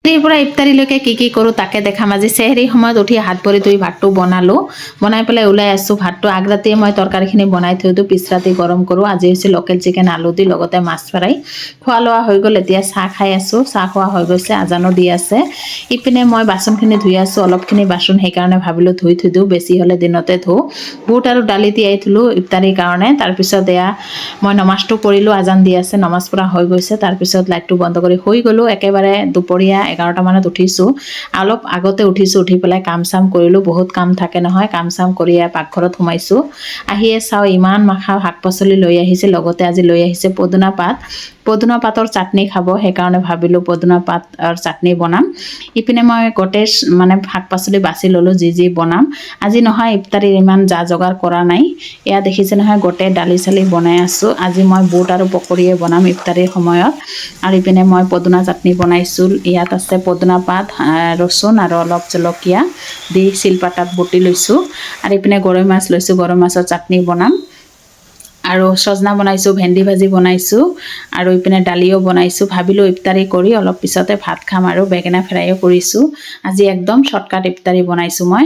পৰা ইফতাৰীলৈকে কি কৰোঁ তাকে দেখাম। আজি চেহেৰী সময়ত উঠি হাত ভৰি ধুই ভাতটো বনালোঁ, বনাই পেলাই ওলাই আছোঁ। ভাতটো আগৰাতিয়ে মই তৰকাৰীখিনি বনাই থৈ দিওঁ, পিছ ৰাতি গৰম কৰোঁ। আজি হৈছে লোকেল চিকেন আলু দি লগতে মাছ ফ্ৰাই। খোৱা লোৱা হৈ গ'ল, এতিয়া চাহ খাই আছোঁ। চাহ খোৱা হৈ গৈছে, আজানো দি আছে। ইপিনে মই বাচনখিনি ধুই আছোঁ, অলপখিনি বাচন, সেইকাৰণে ভাবিলোঁ ধুই থৈ দিওঁ, বেছি হ'লে দিনতে ধুওঁ। বুট আৰু দালি তিয়াই থলোঁ ইফতাৰীৰ কাৰণে। তাৰপিছত এয়া মই নমাজটো কৰিলোঁ, আজান দি আছে, নমাজ পঢ়া হৈ গৈছে। তাৰপিছত লাইটটো বন্ধ কৰি শুই গ'লোঁ। একেবাৰে দুপৰীয়া 11টা মানত উঠিছোঁ, অলপ আগতে উঠিছোঁ। উঠি পেলাই কাম চাম কৰিলোঁ, বহুত কাম থাকে নহয়। কাম চাম কৰি পাকঘৰত সোমাইছোঁ। আহিয়ে চাওঁ ইমান মাখা শাক পাচলি লৈ আহিছে, লগতে আজি লৈ আহিছে পদুনা পাত। পদুনা পাতৰ চাটনি খাব, সেইকাৰণে ভাবিলোঁ পদুনা পাতৰ চাটনি বনাম। ইপিনে মই গোটেই শাক পাচলি বাছি ল'লোঁ, যি বনাম। আজি নহয় ইফতাৰীৰ ইমান যা যোগাৰ কৰা নাই। এয়া দেখিছে নহয়, গোটেই দালি চালি বনাই আছোঁ। আজি মই বুট আৰু পকৰীয়ে বনাম ইফতাৰীৰ সময়ত। আৰু ইপিনে মই পদুনা চাটনি বনাইছোঁ। ইয়াত আছে পদুনা পাত, ৰচুন আৰু অলপ জলকীয়া দি শিলপাতাত বটি লৈছোঁ। আৰু ইপিনে গৰৈ মাছ লৈছোঁ, গৰৈ মাছৰ চাটনি বনাম। আৰু সজনা বনাইছোঁ, ভেন্দি ভাজি বনাইছোঁ, আৰু ইপিনে দালিও বনাইছোঁ। ভাবিলোঁ ইফতাৰী কৰি অলপ পিছতে ভাত খাম, আৰু বেঙেনা ফ্ৰাইও কৰিছোঁ। আজি একদম শ্বৰ্টকাট ইফতাৰী বনাইছোঁ মই।